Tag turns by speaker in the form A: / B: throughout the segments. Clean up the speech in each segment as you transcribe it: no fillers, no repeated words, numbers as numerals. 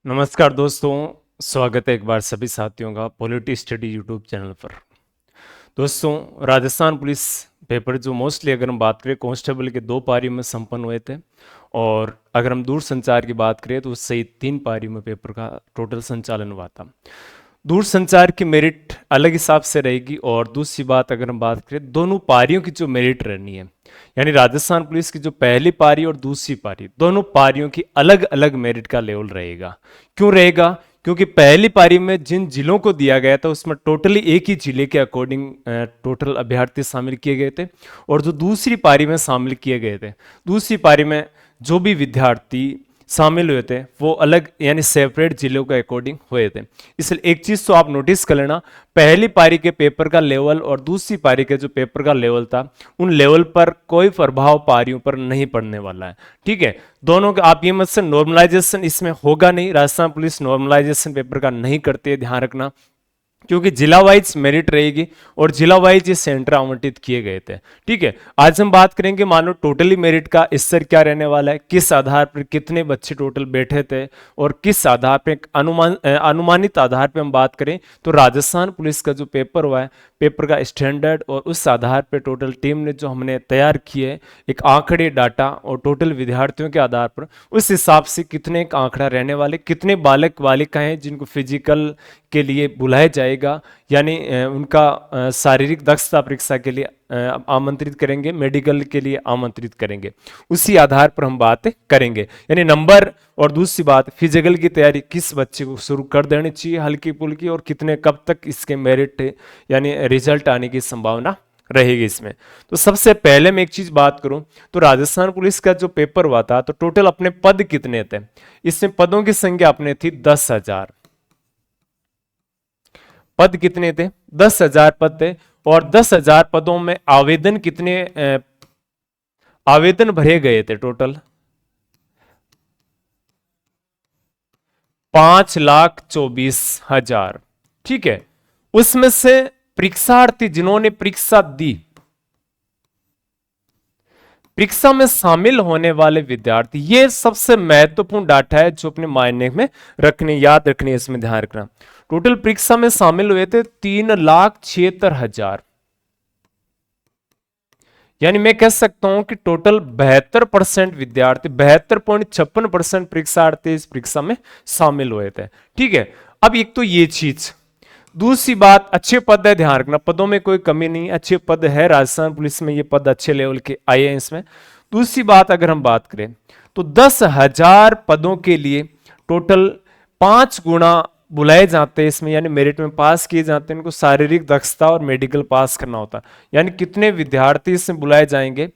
A: नमस्कार दोस्तों, स्वागत है एक बार सभी साथियों का पॉलिटी स्टडी यूट्यूब चैनल पर। दोस्तों, राजस्थान पुलिस पेपर जो मोस्टली अगर हम बात करें कांस्टेबल के 2 पारियों में संपन्न हुए थे, और अगर हम दूरसंचार की बात करें तो उससे ही 3 पारियों में पेपर का टोटल संचालन हुआ था। दूरसंचार की मेरिट अलग हिसाब से रहेगी, और दूसरी बात अगर हम बात करें दोनों पारियों की जो मेरिट रहनी है, यानी राजस्थान पुलिस की जो पहली पारी और दूसरी पारी, दोनों पारियों की अलग अलग मेरिट का लेवल रहेगा। क्यों रहेगा? क्योंकि पहली पारी में जिन जिलों को दिया गया था उसमें टोटली एक ही जिले के अकॉर्डिंग टोटल अभ्यर्थी शामिल किए गए थे, और जो दूसरी पारी में शामिल किए गए थे, दूसरी पारी में जो भी विद्यार्थी शामिल हुए थे वो अलग यानी सेपरेट जिलों के अकॉर्डिंग हुए थे। इसलिए एक चीज तो आप नोटिस कर लेना, पहली पारी के पेपर का लेवल और दूसरी पारी के जो पेपर का लेवल था, उन लेवल पर कोई प्रभाव पारियों पर नहीं पड़ने वाला है। ठीक है, दोनों का आप ये मत से नॉर्मलाइजेशन इसमें होगा नहीं, राजस्थान पुलिस नॉर्मलाइजेशन पेपर का नहीं करती है, ध्यान रखना, क्योंकि जिला वाइज मेरिट रहेगी और जिला वाइज ये सेंटर आवंटित किए गए थे। ठीक है, आज हम बात करेंगे मान लो टोटली मेरिट का स्तर क्या रहने वाला है, किस आधार पर कितने बच्चे टोटल बैठे थे, और किस आधार पे अनुमानित आधार पे हम बात करें तो राजस्थान पुलिस का जो पेपर हुआ है, पेपर का स्टैंडर्ड और उस आधार पे टोटल टीम ने जो हमने तैयार किए एक आंकड़े डाटा और टोटल विद्यार्थियों के आधार पर उस हिसाब से कितने का आंकड़ा रहने वाले, कितने बालक बालिकाएं जिनको फिजिकल के लिए बुलाया जाएगा, यानी उनका शारीरिक दक्षता परीक्षा के लिए आमंत्रित करेंगे, मेडिकल के लिए आमंत्रित करेंगे, उसी आधार पर हम बात करेंगे। यानी नंबर और दूसरी बात फिजिकल की तैयारी किस बच्चे को शुरू कर देनी चाहिए हल्की फुल्की, और कितने कब तक इसके मेरिट यानी रिजल्ट आने की संभावना रहेगी इसमें। तो सबसे पहले मैं एक चीज बात करूं तो राजस्थान पुलिस का जो पेपर हुआ था तो टोटल अपने पद कितने थे, इसमें पदों की संख्या अपने थी 10,000। पद कितने थे? 10,000 पद थे, और 10,000 पदों में आवेदन कितने आवेदन भरे गए थे? टोटल 5,24,000। ठीक है, उसमें से परीक्षार्थी जिन्होंने परीक्षा दी, परीक्षा में शामिल होने वाले विद्यार्थी, ये सबसे महत्वपूर्ण डाटा है जो अपने मायने में रखने याद रखने इसमें ध्यान रखना। टोटल परीक्षा में शामिल हुए थे 3,76,000, यानी मैं कह सकता हूं कि टोटल 72% विद्यार्थी, 72.56% परीक्षार्थी इस परीक्षा में शामिल हुए थे। ठीक है, अब एक तो ये चीज, दूसरी बात अच्छे पद है, ध्यान रखना पदों में कोई कमी नहीं, अच्छे पद है राजस्थान पुलिस में, ये पद अच्छे लेवल के आए हैं इसमें। दूसरी बात अगर हम बात करें तो 10,000 पदों के लिए टोटल 5 गुना बुलाए जाते हैं इसमें, यानी मेरिट में पास किए जाते हैं, इनको शारीरिक दक्षता और मेडिकल पास करना होता है। यानी कितने विद्यार्थी इसमें बुलाए जाएंगे,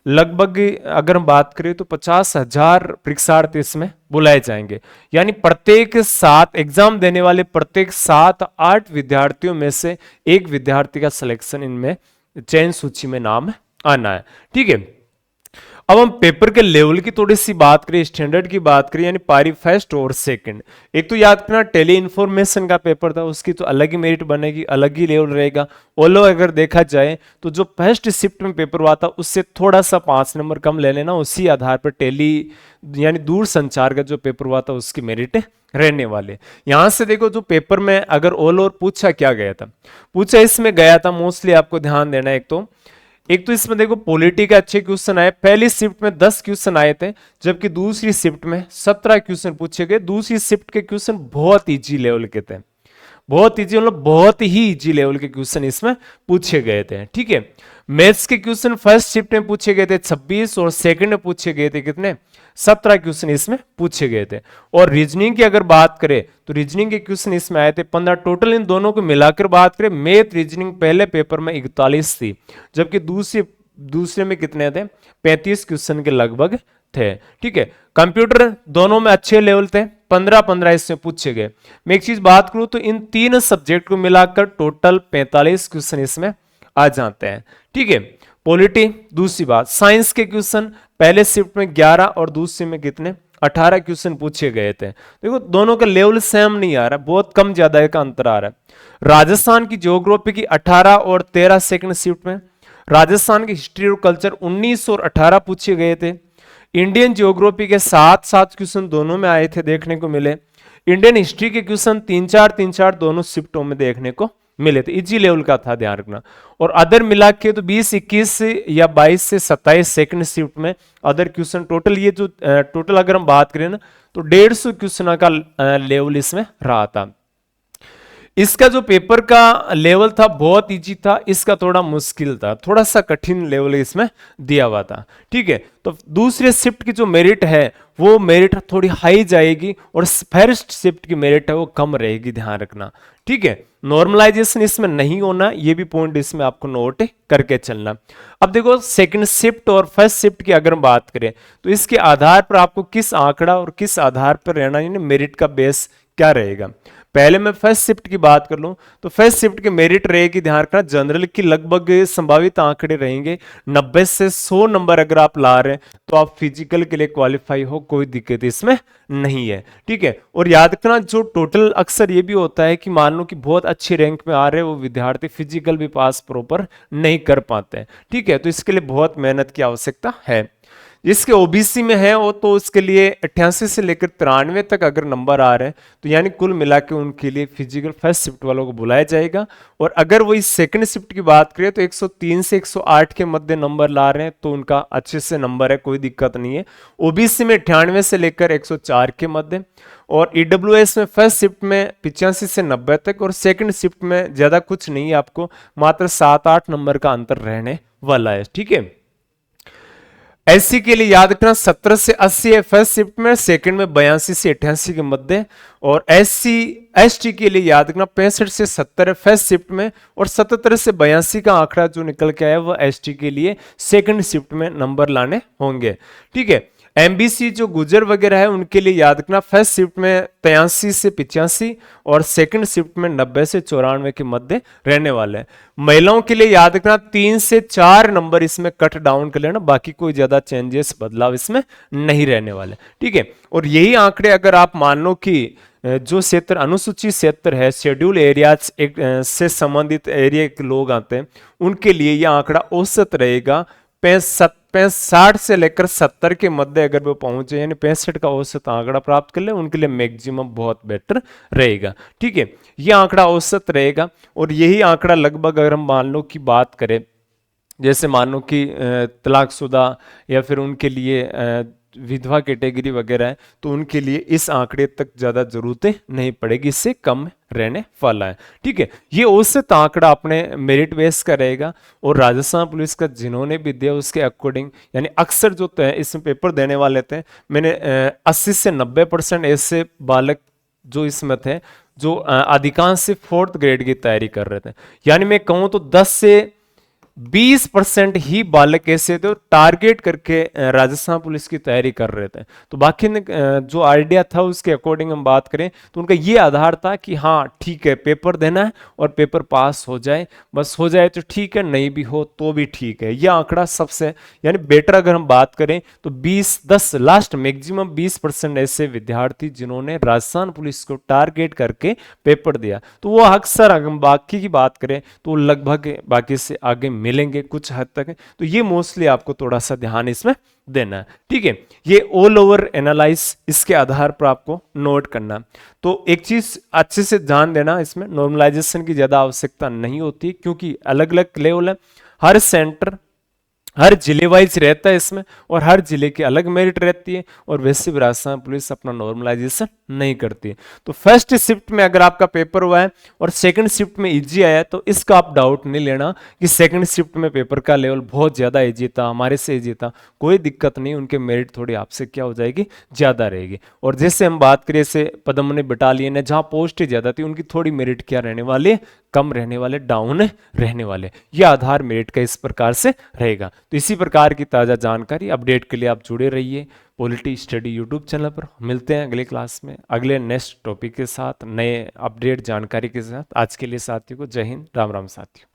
A: लगभग अगर हम बात करें तो 50,000 परीक्षार्थी इसमें बुलाए जाएंगे, यानी प्रत्येक 7 एग्जाम देने वाले प्रत्येक 7-8 विद्यार्थियों में से एक विद्यार्थी का सिलेक्शन इनमें चयन सूची में नाम आना है। ठीक है, अब हम पेपर के लेवल की थोड़ी सी बात करें, स्टैंडर्ड की बात करें, यानी पारी फर्स्ट और सेकंड। एक तो याद करना टेली इन्फॉर्मेशन का पेपर था, उसकी तो अलग ही मेरिट बनेगी, अलग ही लेवल रहेगा। ओलो अगर देखा जाए तो जो फर्स्ट शिफ्ट में पेपर हुआ था उससे थोड़ा सा 5 नंबर कम ले लेना, उसी आधार पर टेली यानी दूर संचार का जो पेपर हुआ था उसकी मेरिट रहने वाले। यहां से देखो जो पेपर में अगर ऑल ओवर पूछा क्या गया था, पूछा इसमें गया था मोस्टली, आपको ध्यान देना एक तो इसमें देखो पॉलिटी के अच्छे क्वेश्चन आए, पहली शिफ्ट में 10 क्वेश्चन आए थे, जबकि दूसरी शिफ्ट में 17 क्वेश्चन पूछे गए। दूसरी शिफ्ट के क्वेश्चन बहुत इजी लेवल के थे, बहुत इजी मतलब बहुत ही इजी लेवल के क्वेश्चन इसमें पूछे गए थे। ठीक है, मैथ्स के क्वेश्चन फर्स्ट शिफ्ट में पूछे गए थे 26, और सेकंड में पूछे गए थे कितने? 17 क्वेश्चन इसमें पूछे गए थे। और रीजनिंग की अगर बात करें तो रीजनिंग के क्वेश्चन इसमें आए थे 15 टोटल। इन दोनों को मिलाकर बात करें, मैथ रीजनिंग पहले पेपर में 41 थी, जबकि दूसरे में कितने थे? 35 क्वेश्चन के लगभग थे। ठीक है, कंप्यूटर दोनों में अच्छे लेवल थे, 15-15 इसमें पूछे गए। मैं एक चीज बात करूं तो इन 3 सब्जेक्ट को मिलाकर टोटल 45 क्वेश्चन इसमें आ जाते हैं। ठीक है, पॉलिटी दूसरी बात, साइंस के क्वेश्चन पहले शिफ्ट में 11 और दूसरी में कितने? 18 क्वेश्चन पूछे गए थे। देखो दोनों का लेवल सेम नहीं आ रहा, बहुत कम ज्यादा का अंतर आ रहा है। राजस्थान की ज्योग्राफी की 18 और 13 सेकंड शिफ्ट में, राजस्थान की हिस्ट्री और कल्चर 19 और 18 पूछे गए थे। इंडियन ज्योग्राफी के 7-7 क्वेश्चन दोनों में आए थे, देखने को मिले। इंडियन हिस्ट्री के क्वेश्चन 3-4 दोनों शिफ्टों में देखने को मिले थे, इजी लेवल का था, ध्यान रखना। और अदर मिला के तो 20, 21 या 22 से 27 सेकंड शिफ्ट में अदर क्वेश्चन, टोटल ये जो टोटल अगर हम बात करें ना तो 150 क्वेश्चन का लेवल इसमें रहा था। इसका जो पेपर का लेवल था बहुत इजी था, इसका थोड़ा मुश्किल था, थोड़ा सा कठिन लेवल इसमें दिया हुआ था, ठीक है। तो दूसरे शिफ्ट की जो मेरिट है वो मेरिट थोड़ी हाई जाएगी और फर्स्ट शिफ्ट की मेरिट है वो कम रहेगी, ध्यान रखना, ठीक है। नॉर्मलाइजेशन इसमें नहीं होना, ये भी पॉइंट इसमें आपको नोट करके चलना। अब देखो सेकंड शिफ्ट और फर्स्ट शिफ्ट की अगर हम बात करें तो इसके आधार पर आपको किस आंकड़ा और किस आधार पर रहना, यानी मेरिट का बेस क्या रहेगा। पहले मैं फर्स्ट शिफ्ट की बात कर लूं तो फर्स्ट शिफ्ट की मेरिट रहेगी, ध्यान रखना, जनरल की लगभग संभावित आंकड़े रहेंगे 90 से 100 नंबर अगर आप ला रहे हैं तो आप फिजिकल के लिए क्वालिफाई हो, कोई दिक्कत इसमें नहीं है, ठीक है। और याद रखना जो टोटल अक्सर ये भी होता है कि मान लो कि बहुत अच्छे रैंक में आ रहे हैं वो विद्यार्थी फिजिकल भी पास प्रॉपर नहीं कर पाते हैं, ठीक है। तो इसके लिए बहुत मेहनत की आवश्यकता है। जिसके ओबीसी में है वो तो उसके लिए 88 से लेकर 93 तक अगर नंबर आ रहे हैं तो यानी कुल मिला के उनके लिए फिजिकल फर्स्ट शिफ्ट वालों को बुलाया जाएगा। और अगर वही सेकंड शिफ्ट की बात करें तो 103 से 108 के मध्य नंबर ला रहे हैं तो उनका अच्छे से नंबर है, कोई दिक्कत नहीं है। ओबीसी में 98 से लेकर 104 के मध्य, और ईडब्ल्यूएस में फर्स्ट शिफ्ट में 85 से 90 तक, और सेकंड शिफ्ट में ज्यादा कुछ नहीं है, आपको मात्र 7-8 नंबर का अंतर रहने वाला है, ठीक है। एससी के लिए याद रखना 17 से 80 है फर्स्ट शिफ्ट में, सेकंड में 82 से 88 के मध्य, और एससी एसटी के लिए याद रखना 65 से 70 है फर्स्ट शिफ्ट में, और 77 से 82 का आंकड़ा जो निकल के आया वह एसटी के लिए सेकंड शिफ्ट में नंबर लाने होंगे, ठीक है। एमबीसी जो गुजर वगैरह है उनके लिए याद रखना फर्स्ट शिफ्ट में 83 से 85 और सेकंड शिफ्ट में 90 से 94 के मध्य रहने वाले हैं। महिलाओं के लिए याद रखना 3 से 4 नंबर इसमें कट डाउन कर लेना, बाकी कोई ज्यादा चेंजेस बदलाव इसमें नहीं रहने वाले, ठीक है। और यही आंकड़े अगर आप मान लो कि जो क्षेत्र अनुसूचित क्षेत्र है, शेड्यूल एरियाज से संबंधित एरिया के लोग आते हैं उनके लिए यह आंकड़ा औसत रहेगा 65 से लेकर 70 के मध्य अगर वो पहुंचे, यानी 65 का औसत आंकड़ा प्राप्त कर ले, उनके लिए मैक्सिमम बहुत बेटर रहेगा, ठीक है। ये आंकड़ा औसत रहेगा। और यही आंकड़ा लगभग अगर हम मान लो की बात करें, जैसे मान लो कि तलाकशुदा या फिर उनके लिए विधवा कैटेगरी वगैरह है तो उनके लिए इस आंकड़े तक ज्यादा जरूरतें नहीं पड़ेगी, इससे कम रहने वाला है, ठीक है। ये औसत आंकड़ा अपने मेरिट बेस का रहेगा। और राजस्थान पुलिस का जिन्होंने भी दिया उसके अकॉर्डिंग, यानी अक्सर जो इसमें पेपर देने वाले थे, मैंने 80 से 90% ऐसे बालक जो इसमें थे जो अधिकांश से 4th ग्रेड की तैयारी कर रहे थे, यानी मैं कहूँ तो 10 से 20% ही बालक ऐसे थे टारगेट करके राजस्थान पुलिस की तैयारी कर रहे थे। तो बाकी जो आइडिया था उसके अकॉर्डिंग हम बात करें तो उनका ये आधार था कि हाँ ठीक है पेपर देना है और पेपर पास हो जाए, बस हो जाए तो ठीक है, नहीं भी हो तो भी ठीक है। यह आंकड़ा सबसे यानी बेटर अगर हम बात करें तो 20-10 लास्ट मैक्सिमम 20% ऐसे विद्यार्थी जिन्होंने राजस्थान पुलिस को टारगेट करके पेपर दिया, तो वो अक्सर अगर हम बाकी की बात करें तो लगभग बाकी से आगे मिलेंगे कुछ हद तक। तो ये मोस्टली आपको थोड़ा सा ध्यान इसमें देना है, ठीक है। ये ऑल ओवर एनालाइज इसके आधार पर आपको नोट करना। तो एक चीज अच्छे से ध्यान देना, इसमें नॉर्मलाइजेशन की ज्यादा आवश्यकता नहीं होती क्योंकि अलग अलग लेवल है, हर सेंटर हर जिले वाइज रहता है इसमें, और हर जिले की अलग मेरिट रहती है। और वैसे भी राजस्थान पुलिस अपना नॉर्मलाइजेशन नहीं करती है। तो फर्स्ट शिफ्ट में अगर आपका पेपर हुआ है और सेकंड शिफ्ट में इजी आया तो इसका आप डाउट नहीं लेना कि सेकंड शिफ्ट में पेपर का लेवल बहुत ज्यादा इजी था, हमारे से इजी था, कोई दिक्कत नहीं, उनके मेरिट थोड़ी आपसे क्या हो जाएगी, ज्यादा रहेगी। और जैसे हम बात करें से पद्मनी बटालियन है जहां पोस्ट ज्यादा थी, उनकी थोड़ी मेरिट क्या रहने वाली, कम रहने वाले, डाउन रहने वाले। यह आधार मेरिट का इस प्रकार से रहेगा। तो इसी प्रकार की ताजा जानकारी अपडेट के लिए आप जुड़े रहिए पॉलिटी स्टडी यूट्यूब चैनल पर। मिलते हैं अगले क्लास में अगले नेक्स्ट टॉपिक के साथ, नए अपडेट जानकारी के साथ। आज के लिए साथियों को जय हिंद, राम राम साथियों।